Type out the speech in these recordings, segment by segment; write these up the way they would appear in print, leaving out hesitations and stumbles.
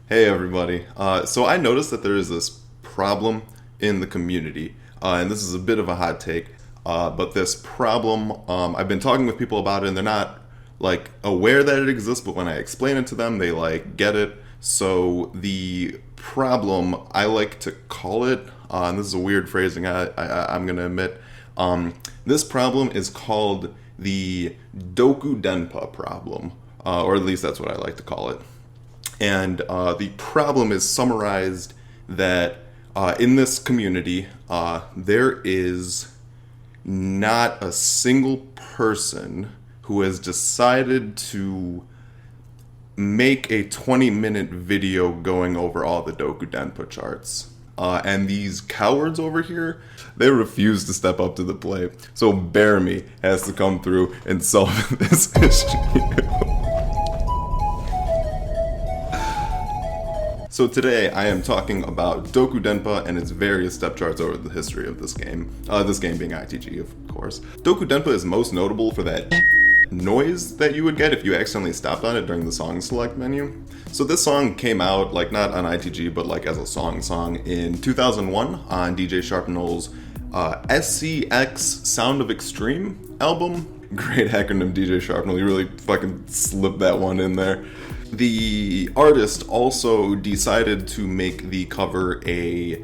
Hey everybody. So I noticed that there is this problem in the community, and this is a bit of a hot take, but this problem, I've been talking with people about it, and they're not like aware that it exists, but when I explain it to them, they like get it. So the problem, I like to call it, and this is a weird phrasing, I'm gonna admit, this problem is called the Dokudenpa problem, or at least that's what I like to call it. And the problem is summarized that in this community, there is not a single person who has decided to make a 20-minute video going over all the Dokudenpa charts. And these cowards over here, they refuse to step up to the plate. So Bear Me has to come through and solve this issue. So today I am talking about Dokudenpa and its various step charts over the history of this game. This game being ITG, of course. Dokudenpa is most notable for that noise that you would get if you accidentally stopped on it during the song select menu. So this song came out, like, not on ITG, but like as a song in 2001 on DJ Sharpnell's SCX Sound of Extreme album. Great acronym, DJ Sharpnell. You really fucking slipped that one in there. The artist also decided to make the cover a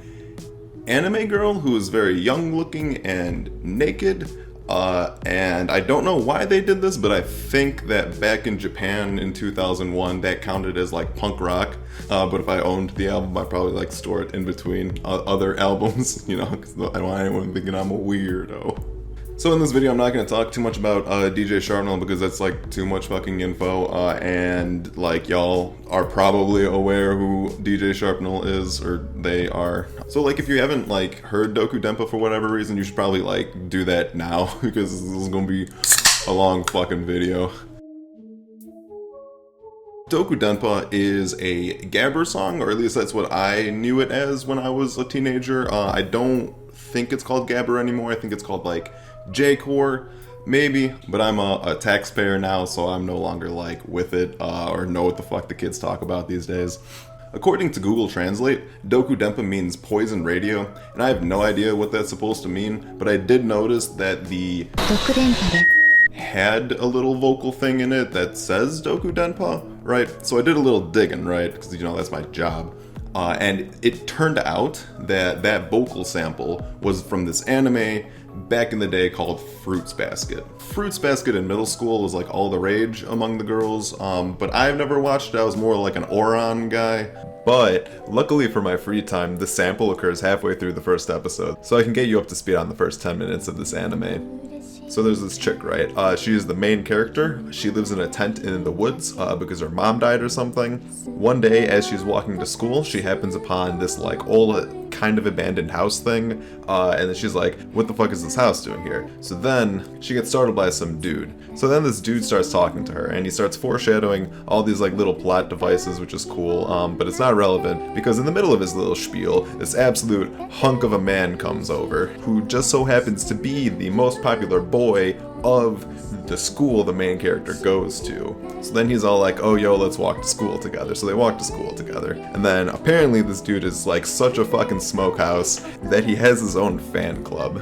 anime girl who is very young looking and naked. And I don't know why they did this, but I think that back in Japan in 2001 that counted as like punk rock. But if I owned the album, I'd probably like store it in between other albums, you know, because I don't want anyone thinking I'm a weirdo. So in this video, I'm not going to talk too much about DJ Sharpnell because that's like too much fucking info, and like y'all are probably aware who DJ Sharpnell is, or they are. So like if you haven't like heard Dokudenpa for whatever reason, you should probably like do that now because this is going to be a long fucking video. Dokudenpa is a Gabber song, or at least that's what I knew it as when I was a teenager. I don't think it's called Gabber anymore. I think it's called like J-Core, maybe, but I'm a taxpayer now, so I'm no longer like with it or know what the fuck the kids talk about these days. According to Google Translate, Dokudenpa means poison radio, and I have no idea what that's supposed to mean, but I did notice that the had a little vocal thing in it that says Dokudenpa, right? So I did a little digging, right? Because, you know, that's my job. And it turned out that that vocal sample was from this anime back in the day called Fruits Basket. Fruits Basket in middle school was like all the rage among the girls, but I've never watched it. I was more like an Oran guy. But luckily for my free time, the sample occurs halfway through the first episode, so I can get you up to speed on the first 10 minutes of this anime. So there's this chick, right? She is the main character. She lives in a tent in the woods because her mom died or something. One day, as she's walking to school, she happens upon this like old kind of abandoned house thing, and then she's like, what the fuck is this house doing here? So then she gets startled by some dude. So then this dude starts talking to her, and he starts foreshadowing all these like little plot devices, which is cool, but it's not relevant because in the middle of his little spiel, this absolute hunk of a man comes over who just so happens to be the most popular boy of the school the main character goes to. So then he's all like, oh yo, let's walk to school together. So they walk to school together. And then apparently this dude is like such a fucking smokehouse that he has his own fan club.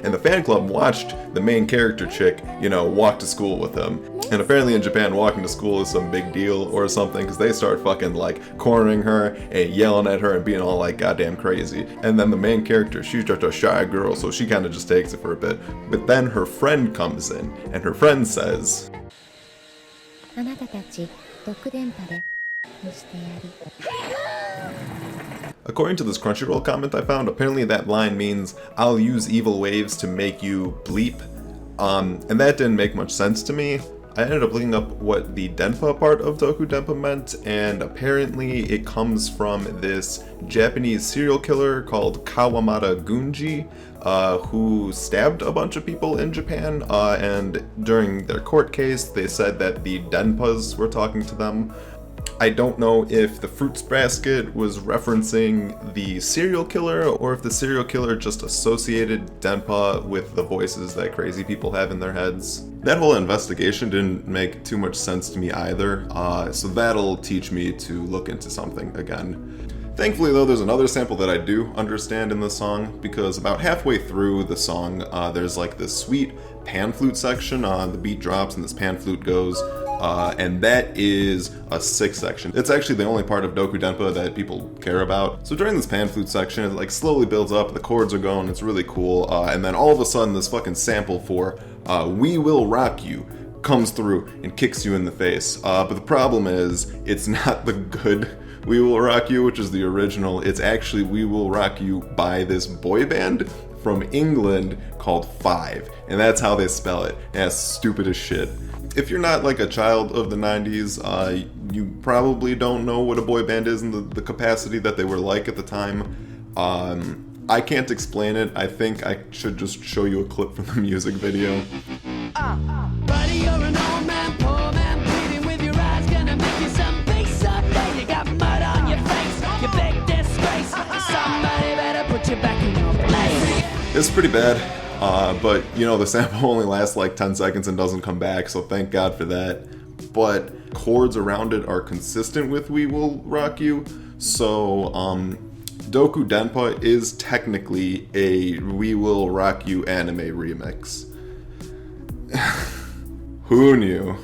And the fan club watched the main character chick, you know, walk to school with him. And apparently in Japan, walking to school is some big deal or something, because they start fucking like cornering her and yelling at her and being all like goddamn crazy. And then the main character, she's just a shy girl, so she kind of just takes it for a bit. But then her friend comes in, and her friend says, according to this Crunchyroll comment I found, apparently that line means, I'll use evil waves to make you bleep. And that didn't make much sense to me. I ended up looking up what the Denpa part of Dokudenpa meant, and apparently it comes from this Japanese serial killer called Kawamata Gunji, who stabbed a bunch of people in Japan, and during their court case, they said that the Denpas were talking to them. I don't know if the Fruits Basket was referencing the serial killer, or if the serial killer just associated Denpa with the voices that crazy people have in their heads. That whole investigation didn't make too much sense to me either, so that'll teach me to look into something again. Thankfully though, there's another sample that I do understand in the song, because about halfway through the song, there's like this sweet pan flute section, the beat drops and this pan flute goes, and that is a 6th section. It's actually the only part of Dokudenpa that people care about. So during this pan flute section, it like slowly builds up, the chords are going, it's really cool, and then all of a sudden this fucking sample for We Will Rock You comes through and kicks you in the face. But the problem is, it's not the good We Will Rock You, which is the original. It's actually We Will Rock You by this boy band from England called Five, and that's how they spell it, and that's stupid as shit. If you're not like a child of the 90s, you probably don't know what a boy band is and the capacity that they were like at the time. I can't explain it. I think I should just show you a clip from the music video. Buddy, you're an old man, poor man, pleading with your eyes, gonna make you some peace someday. You got mud on your face, you big disgrace. Somebody better put you back in your place. It's pretty bad, but you know, the sample only lasts like 10 seconds and doesn't come back, so thank God for that. But chords around it are consistent with We Will Rock You, so Dokudenpa is technically a We Will Rock You anime remix. Who knew?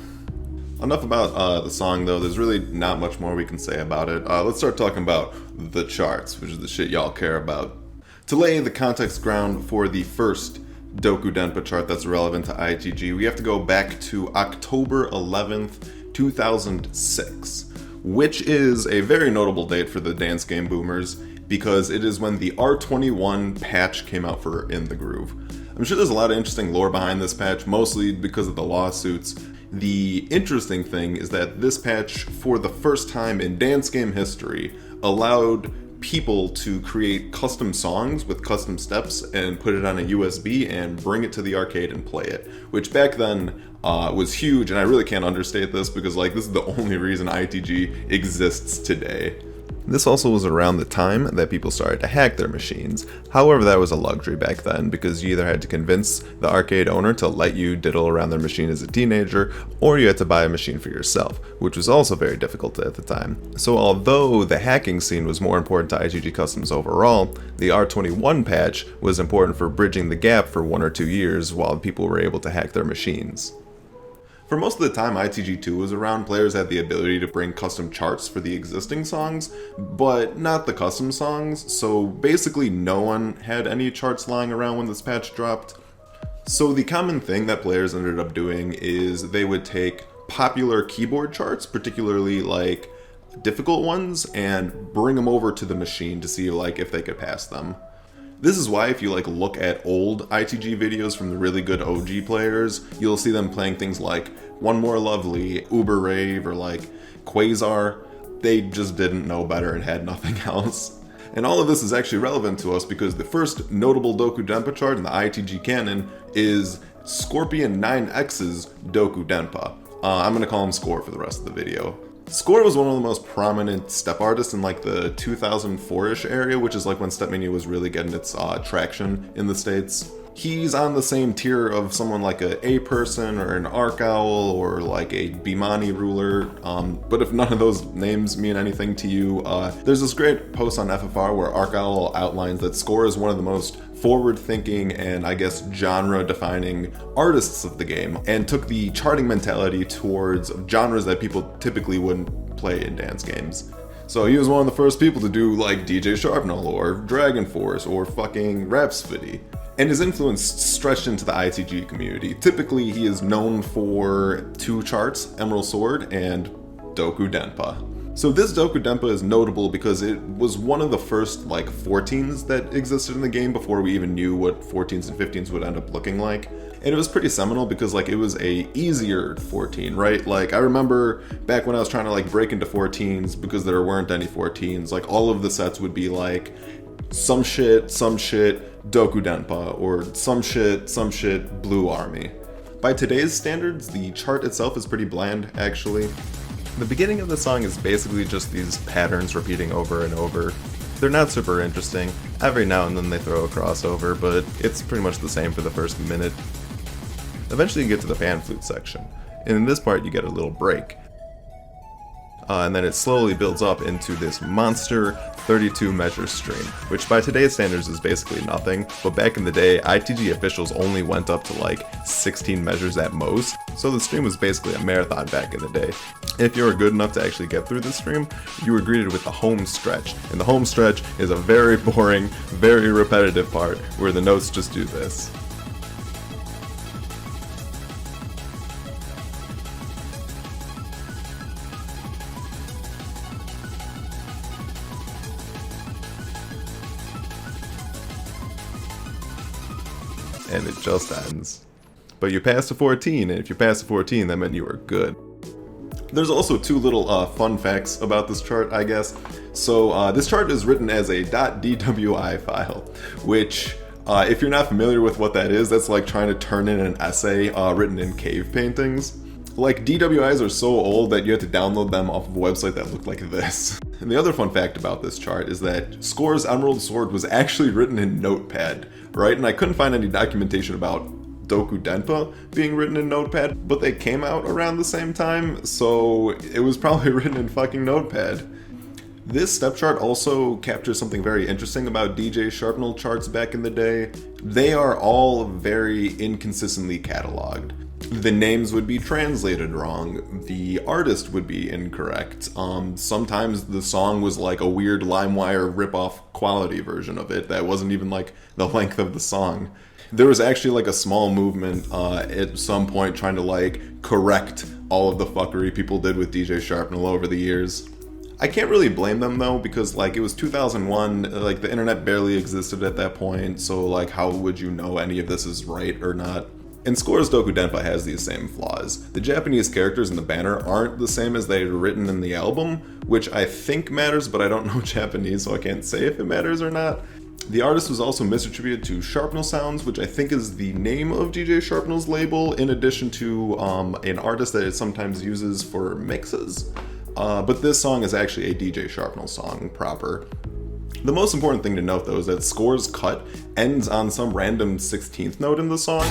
Enough about the song though, there's really not much more we can say about it. Let's start talking about the charts, which is the shit y'all care about. To lay the context ground for the first Dokudenpa chart that's relevant to ITG, we have to go back to October 11th, 2006, which is a very notable date for the dance game boomers, because it is when the R21 patch came out for In the Groove. I'm sure there's a lot of interesting lore behind this patch, mostly because of the lawsuits. The interesting thing is that this patch, for the first time in dance game history, allowed people to create custom songs with custom steps and put it on a USB and bring it to the arcade and play it, which back then was huge, and I really can't understate this because like this is the only reason ITG exists today. This also was around the time that people started to hack their machines. However, that was a luxury back then because you either had to convince the arcade owner to let you diddle around their machine as a teenager, or you had to buy a machine for yourself, which was also very difficult at the time. So although the hacking scene was more important to IGG Customs overall, the R21 patch was important for bridging the gap for 1 or 2 years while people were able to hack their machines. For most of the time ITG2 was around, players had the ability to bring custom charts for the existing songs, but not the custom songs, so basically no one had any charts lying around when this patch dropped. So the common thing that players ended up doing is they would take popular keyboard charts, particularly like difficult ones, and bring them over to the machine to see like if they could pass them. This is why if you like look at old ITG videos from the really good OG players, you'll see them playing things like One More Lovely, Uber Rave, or like Quasar. They just didn't know better and had nothing else. And all of this is actually relevant to us because the first notable Dokudenpa chart in the ITG canon is Scorpion 9X's Dokudenpa. I'm gonna call him Score for the rest of the video. Score was one of the most prominent step artists in like the 2004-ish area, which is like when Stepmania was really getting its traction in the States. He's on the same tier of someone like a person or an Arc Owl or like a Bimani ruler, but if none of those names mean anything to you, there's this great post on FFR where Arc Owl outlines that Score is one of the most forward-thinking and I guess genre-defining artists of the game, and took the charting mentality towards genres that people typically wouldn't play in dance games. So he was one of the first people to do like DJ Sharpnel or Dragon Force or fucking Rhapsody. And his influence stretched into the ITG community. Typically he is known for 2 charts, Emerald Sword and Dokudenpa. So this Dokudenpa is notable because it was one of the first like 14s that existed in the game before we even knew what 14s and 15s would end up looking like. And it was pretty seminal because like it was a easier 14, right? Like I remember back when I was trying to like break into 14s because there weren't any 14s, like all of the sets would be like some shit, Dokudenpa, or some shit, Blue Army. By today's standards, the chart itself is pretty bland, actually. The beginning of the song is basically just these patterns repeating over and over. They're not super interesting. Every now and then they throw a crossover, but it's pretty much the same for the first minute. Eventually you get to the pan flute section, and in this part you get a little break. And then it slowly builds up into this monster 32 measure stream, which by today's standards is basically nothing, but back in the day, ITG officials only went up to like 16 measures at most, so the stream was basically a marathon back in the day. If you were good enough to actually get through the stream, you were greeted with the home stretch, and the home stretch is a very boring, very repetitive part where the notes just do this. And it just ends. But you passed to 14, and if you passed to 14, that meant you were good. There's also two little fun facts about this chart, I guess. So this chart is written as a .dwi file, which, if you're not familiar with what that is, that's like trying to turn in an essay written in cave paintings. Like, DWIs are so old that you have to download them off of a website that looked like this. And the other fun fact about this chart is that Score's Emerald Sword was actually written in Notepad, right? And I couldn't find any documentation about Dokudenpa being written in Notepad, but they came out around the same time, so it was probably written in fucking Notepad. This step chart also captures something very interesting about DJ Sharpnel charts back in the day. They are all very inconsistently cataloged. The names would be translated wrong, the artist would be incorrect, sometimes the song was like a weird LimeWire ripoff quality version of it that wasn't even like the length of the song. There was actually like a small movement at some point trying to like correct all of the fuckery people did with DJ Sharpnel over the years. I can't really blame them though, because like it was 2001, like the internet barely existed at that point, so like how would you know any of this is right or not? And Score's Dokudenpa has these same flaws. The Japanese characters in the banner aren't the same as they're written in the album, which I think matters, but I don't know Japanese, so I can't say if it matters or not. The artist was also misattributed to Sharpnel Sounds, which I think is the name of DJ Sharpnel's label, in addition to an artist that it sometimes uses for mixes. But this song is actually a DJ Sharpnel song proper. The most important thing to note though is that Score's cut ends on some random 16th note in the song.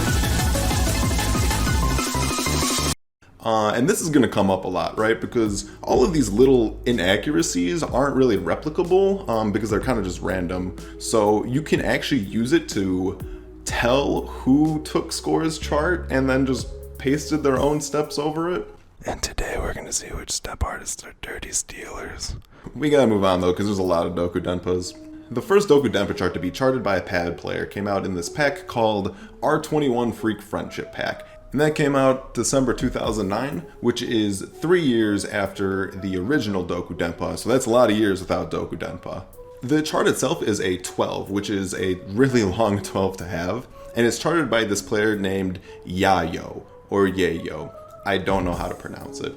And this is going to come up a lot, right? Because all of these little inaccuracies aren't really replicable because they're kind of just random. So you can actually use it to tell who took Score's chart and then just pasted their own steps over it. And today we're going to see which step artists are dirty stealers. We gotta move on though, because there's a lot of Dokudenpas. The first Dokudenpa chart to be charted by a pad player came out in this pack called R21 Freak Friendship Pack. And that came out December 2009, which is 3 years after the original Dokudenpa, so that's a lot of years without Dokudenpa. The chart itself is a 12, which is a really long 12 to have, and it's charted by this player named Yayo, or Yayo. I don't know how to pronounce it.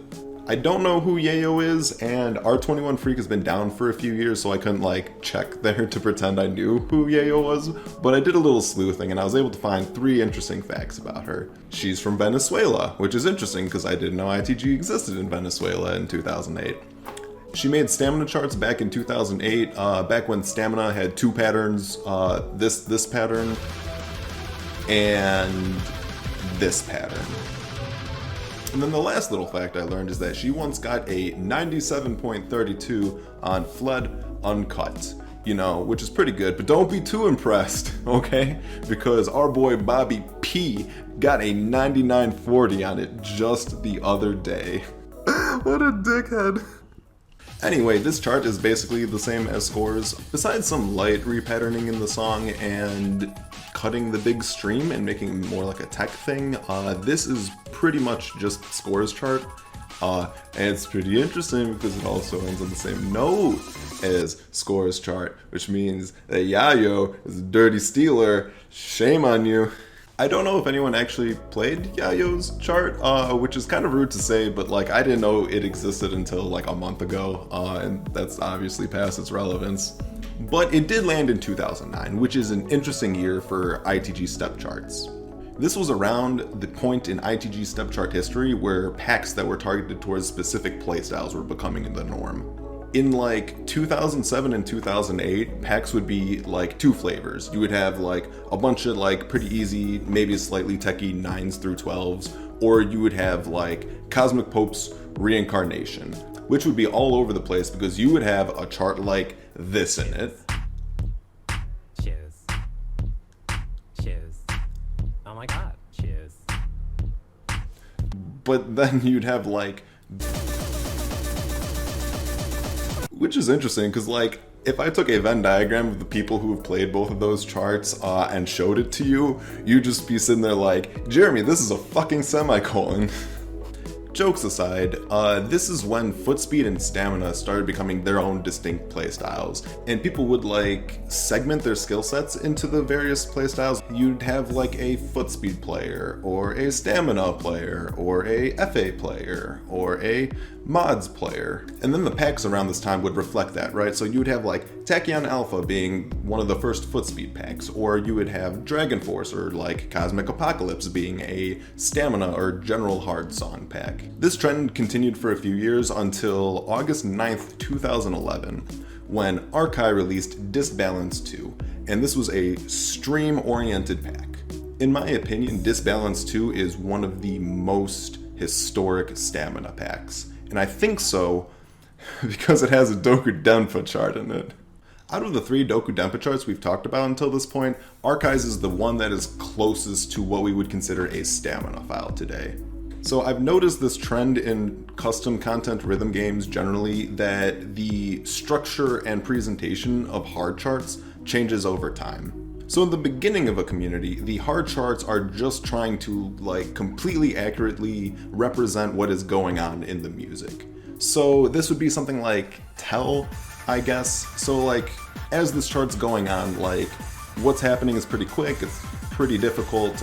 I don't know who Yayo is, and R21 Freak has been down for a few years, so I couldn't like check there to pretend I knew who Yayo was, but I did a little sleuthing and I was able to find 3 interesting facts about her. She's from Venezuela, which is interesting because I didn't know ITG existed in Venezuela in 2008. She made Stamina charts back in 2008, back when Stamina had 2 patterns, this pattern, and this pattern. And then the last little fact I learned is that she once got a 97.32 on Fled Uncut, you know, which is pretty good, but don't be too impressed, okay? Because our boy Bobby P got a 99.40 on it just the other day. What a dickhead. Anyway, this chart is basically the same as Score's. Besides some light repatterning in the song and cutting the big stream and making it more like a tech thing, this is pretty much just Score's chart. And it's pretty interesting because it also ends on the same note as Score's chart, which means that Yayo is a dirty stealer. Shame on you. I don't know if anyone actually played Yayo's chart, which is kind of rude to say, but like I didn't know it existed until like a month ago, and that's obviously past its relevance. But it did land in 2009, which is an interesting year for ITG step charts. This was around the point in ITG step chart history where packs that were targeted towards specific playstyles were becoming the norm. In like 2007 and 2008, packs would be like two flavors. You would have like a bunch of like pretty easy, maybe slightly techie 9s through 12s, or you would have like Cosmic Pope's Reincarnation, which would be all over the place because you would have a chart like this in it. Cheers. Cheers. Oh my god, cheers. But then you'd have like... Which is interesting because like, if I took a Venn diagram of the people who have played both of those charts and showed it to you, you'd just be sitting there like, Jeremy, this is a fucking semicolon. Jokes aside, this is when foot speed and stamina started becoming their own distinct playstyles, and people would like segment their skill sets into the various playstyles. You'd have like a foot speed player, or a stamina player, or a FA player, or a mods player. And then the packs around this time would reflect that, right? So you would have like Tachyon Alpha being one of the first foot speed packs, or you would have Dragon Force or like Cosmic Apocalypse being a stamina or general hard song pack. This trend continued for a few years until August 9th, 2011, when Arkai released Disbalance 2, and this was a stream-oriented pack. In my opinion, Disbalance 2 is one of the most historic stamina packs. And I think so because it has a Dokudenpa chart in it. Out of the three Dokudenpa charts we've talked about until this point, Archives is the one that is closest to what we would consider a stamina file today. So I've noticed this trend in custom content rhythm games generally that the structure and presentation of hard charts changes over time. So in the beginning of a community, the hard charts are just trying to like completely accurately represent what is going on in the music. So this would be something like tell, I guess. So like as this chart's going on, like what's happening is pretty quick, it's pretty difficult,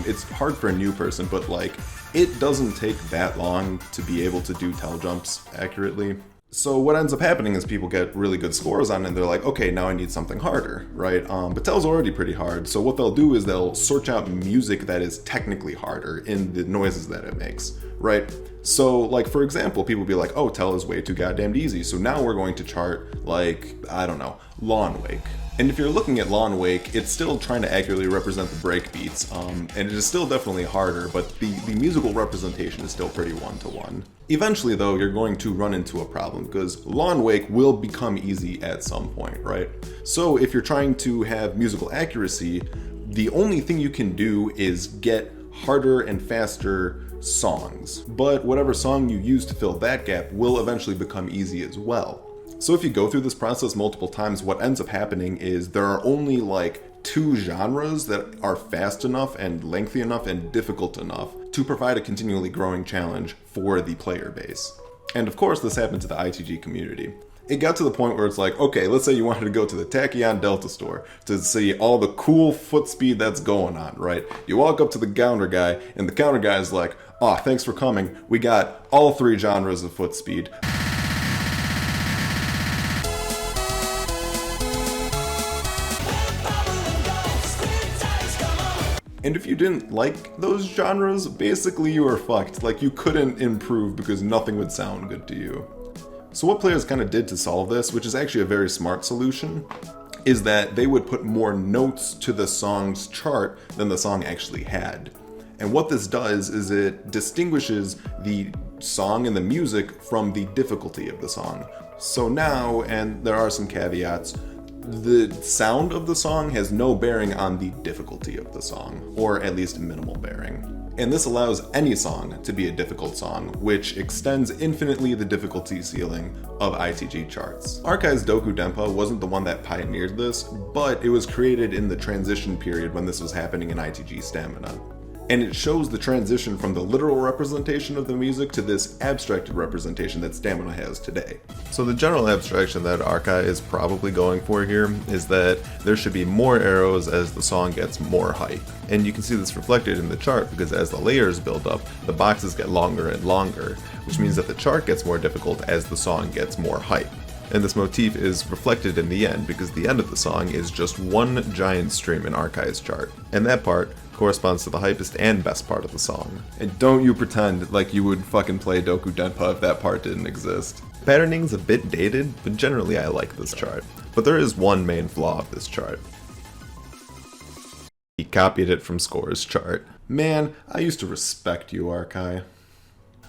it's hard for a new person, but like it doesn't take that long to be able to do tell jumps accurately. So what ends up happening is people get really good scores on it and they're like, okay, now I need something harder, right? But tell's already pretty hard, so what they'll do is they'll search out music that is technically harder in the noises that it makes, right? So like for example, people be like, oh, tell is way too goddamn easy, so now we're going to chart like, I don't know, Lawn Wake. And if you're looking at Lawn Wake, it's still trying to accurately represent the break beats, and it is still definitely harder, but the musical representation is still pretty one-to-one. Eventually though, you're going to run into a problem, because Lawn Wake will become easy at some point, right? So if you're trying to have musical accuracy, the only thing you can do is get harder and faster songs. But whatever song you use to fill that gap will eventually become easy as well. So if you go through this process multiple times, what ends up happening is there are only like two genres that are fast enough and lengthy enough and difficult enough to provide a continually growing challenge for the player base. And of course, this happened to the ITG community. It got to the point where it's like, okay, let's say you wanted to go to the Tachyon Delta store to see all the cool foot speed that's going on, right? You walk up to the counter guy, and the counter guy is like, oh, thanks for coming. We got all three genres of foot speed. And if you didn't like those genres, basically you were fucked. Like, you couldn't improve because nothing would sound good to you. So what players kind of did to solve this, which is actually a very smart solution, is that they would put more notes to the song's chart than the song actually had. And what this does is it distinguishes the song and the music from the difficulty of the song. So now, and there are some caveats, the sound of the song has no bearing on the difficulty of the song, or at least minimal bearing. And this allows any song to be a difficult song, which extends infinitely the difficulty ceiling of ITG charts. Arkai's Dokudenpa wasn't the one that pioneered this, but it was created in the transition period when this was happening in ITG Stamina. And it shows the transition from the literal representation of the music to this abstracted representation that Stamina has today. So the general abstraction that Arkai is probably going for here is that there should be more arrows as the song gets more height. And you can see this reflected in the chart because as the layers build up, the boxes get longer and longer, which means that the chart gets more difficult as the song gets more height. And this motif is reflected in the end because the end of the song is just one giant stream in Arkai's chart. And that part corresponds to the hypest and best part of the song. And don't you pretend like you would fucking play Dokudenpa if that part didn't exist. Patterning's a bit dated, but generally I like this chart. But there is one main flaw of this chart. He copied it from Score's chart. Man, I used to respect you, Arkai.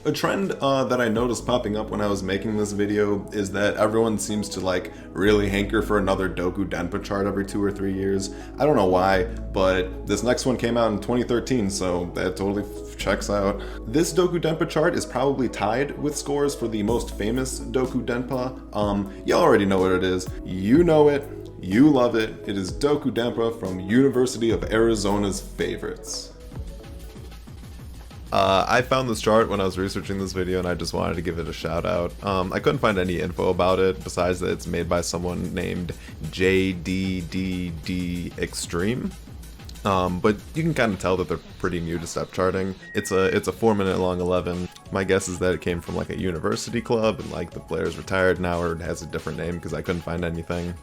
A trend that I noticed popping up when I was making this video is that everyone seems to like really hanker for another Dokudenpa chart every 2 or 3 years. I don't know why, but this next one came out in 2013, so that totally checks out. This Dokudenpa chart is probably tied with Scores for the most famous Dokudenpa. Y'all already know what it is. You know it. You love it. It is Dokudenpa from University of Arizona's favorites. I found this chart when I was researching this video and I just wanted to give it a shout out. I couldn't find any info about it besides that it's made by someone named JDDD Extreme. But you can kind of tell that they're pretty new to step charting. It's a 4-minute long 11. My guess is that it came from like a university club and like the player's retired now or it has a different name because I couldn't find anything.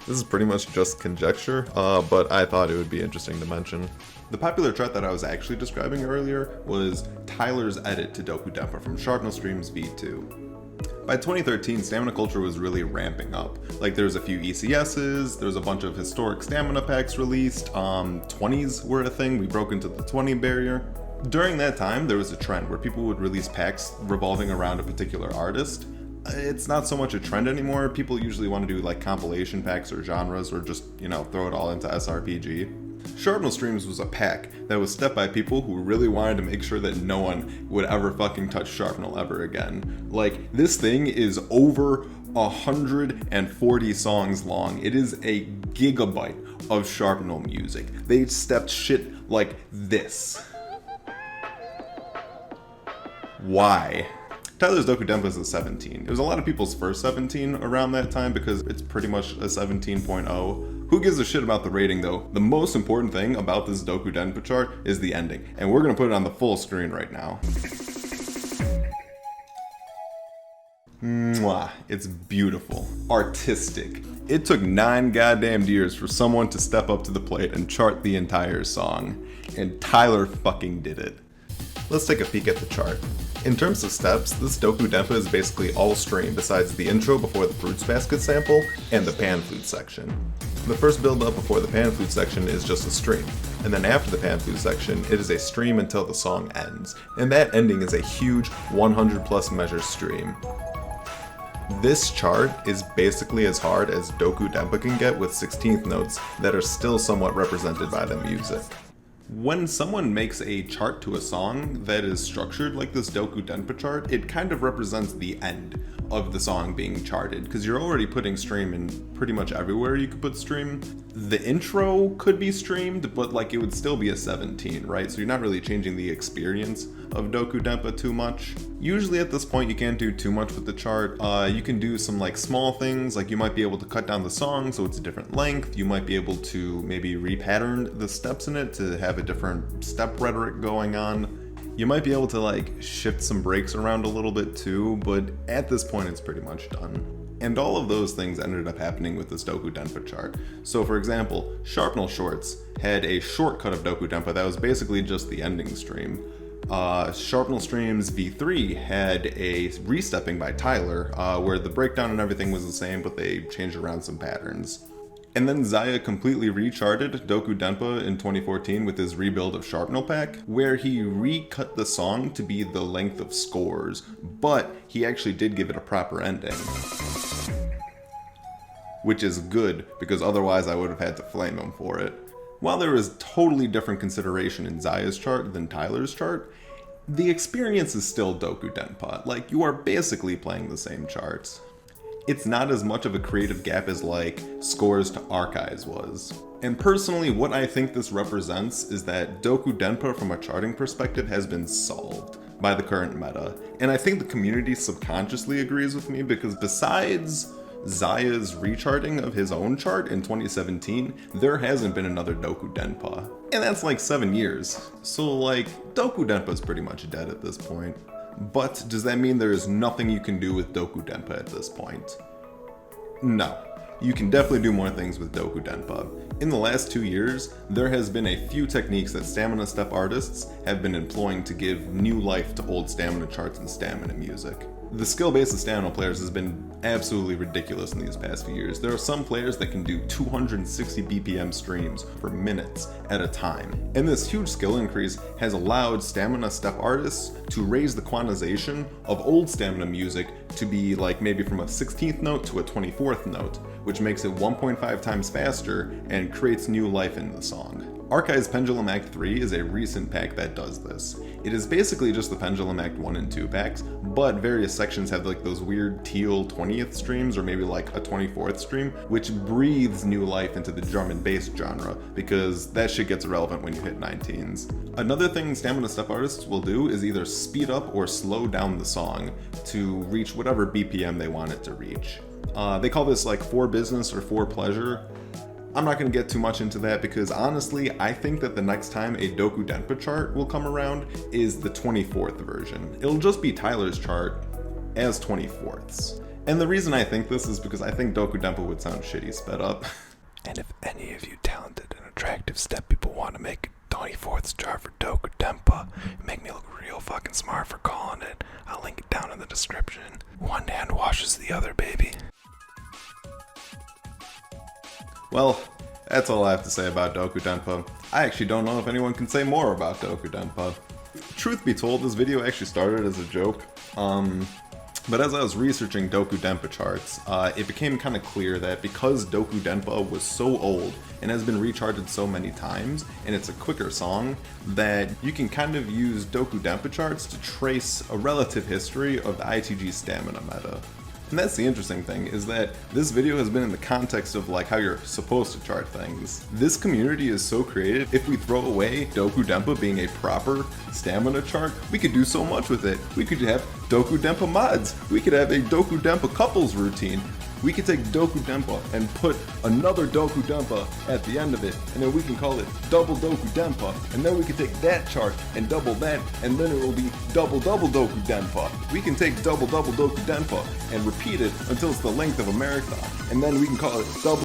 This is pretty much just conjecture, but I thought it would be interesting to mention. The popular chart that I was actually describing earlier was Tyler's edit to Dokudenpa from Sharpnel Streams V2. By 2013, stamina culture was really ramping up. Like there was a few ECSs, there was a bunch of historic stamina packs released, 20s were a thing, we broke into the 20 barrier. During that time, there was a trend where people would release packs revolving around a particular artist. It's not so much a trend anymore, people usually want to do like compilation packs or genres or just, you know, throw it all into SRPG. Sharpnel Streams was a pack that was stepped by people who really wanted to make sure that no one would ever fucking touch Sharpnel ever again. Like, this thing is over 140 songs long. It is a gigabyte of Sharpnel music. They stepped shit like this. Why? Tyler's Dokudenpa is a 17. It was a lot of people's first 17 around that time because it's pretty much a 17.0. Who gives a shit about the rating though? The most important thing about this Dokudenpa chart is the ending, and we're gonna put it on the full screen right now. Mwah, it's beautiful, artistic. It took 9 goddamn years for someone to step up to the plate and chart the entire song, and Tyler fucking did it. Let's take a peek at the chart. In terms of steps, this Dokudenpa is basically all stream besides the intro before the Fruits Basket sample and the Pan Flute section. The first build up before the Pan Flute section is just a stream, and then after the Pan Flute section, it is a stream until the song ends, and that ending is a huge 100 plus measure stream. This chart is basically as hard as Dokudenpa can get with 16th notes that are still somewhat represented by the music. When someone makes a chart to a song that is structured like this Dokudenpa chart, it kind of represents the end of the song being charted, because you're already putting stream in pretty much everywhere you could put stream. The intro could be streamed, but like it would still be a 17, right? So you're not really changing the experience of Dokudenpa too much. Usually at this point you can't do too much with the chart. You can do some like small things, like you might be able to cut down the song so it's a different length. You might be able to maybe repattern the steps in it to have a different step rhetoric going on. You might be able to like shift some breaks around a little bit too, but at this point it's pretty much done. And all of those things ended up happening with this Dokudenpa chart. So for example, Sharpnel Shorts had a shortcut of Dokudenpa that was basically just the ending stream. Sharpnel Streams V3 had a restepping by Tyler, where the breakdown and everything was the same, but they changed around some patterns. And then Zaya completely recharted Dokudenpa in 2014 with his rebuild of Sharpnel Pack, where he recut the song to be the length of Scores, but he actually did give it a proper ending. Which is good, because otherwise I would have had to flame him for it. While there is totally different consideration in Zaya's chart than Tyler's chart, the experience is still Dokudenpa. Like, you are basically playing the same charts. It's not as much of a creative gap as like Scores to Arkai's was. And personally, what I think this represents is that Dokudenpa from a charting perspective has been solved by the current meta. And I think the community subconsciously agrees with me, because besides Zaya's recharting of his own chart in 2017, there hasn't been another Dokudenpa. And that's like 7 years. So like, Dokudenpa is pretty much dead at this point. But does that mean there is nothing you can do with Dokudenpa at this point? No. You can definitely do more things with Dokudenpa. In the last 2 years, there has been a few techniques that stamina step artists have been employing to give new life to old stamina charts and stamina music. The skill base of stamina players has been absolutely ridiculous in these past few years. There are some players that can do 260 BPM streams for minutes at a time. And this huge skill increase has allowed stamina step artists to raise the quantization of old stamina music to be like maybe from a 16th note to a 24th note, which makes it 1.5 times faster and creates new life in the song. Arkai's Pendulum Act 3 is a recent pack that does this. It is basically just the Pendulum Act 1 and 2 packs, but various sections have like those weird teal 20th streams or maybe like a 24th stream, which breathes new life into the drum and bass genre, because that shit gets irrelevant when you hit 19s. Another thing stamina step artists will do is either speed up or slow down the song to reach whatever BPM they want it to reach. They call this like for business or for pleasure. I'm not going to get too much into that because honestly, I think that the next time a Dokudenpa chart will come around is the 24th version. It'll just be Tyler's chart as 24ths. And the reason I think this is because I think Dokudenpa would sound shitty sped up. And if any of you talented and attractive step people want to make a 24th chart for Dokudenpa and make me look real fucking smart for calling it, I'll link it down in the description. One hand washes the other, baby. Well, that's all I have to say about Dokudenpa. I actually don't know if anyone can say more about Dokudenpa. Truth be told, this video actually started as a joke. But as I was researching Dokudenpa charts, it became kind of clear that because Dokudenpa was so old and has been recharted so many times, and it's a quicker song, that you can kind of use Dokudenpa charts to trace a relative history of the ITG stamina meta. And that's the interesting thing, is that this video has been in the context of like how you're supposed to chart things. This community is so creative. If we throw away Dokudenpa being a proper stamina chart, we could do so much with it. We could have Dokudenpa mods. We could have a Dokudenpa couples routine. We could take Dokudenpa and put another Dokudenpa at the end of it, and then we can call it double Dokudenpa, and then we can take that chart and double that, and then it will be double Dokudenpa. We can take double Dokudenpa and repeat it until it's the length of a marathon, and then we can call it double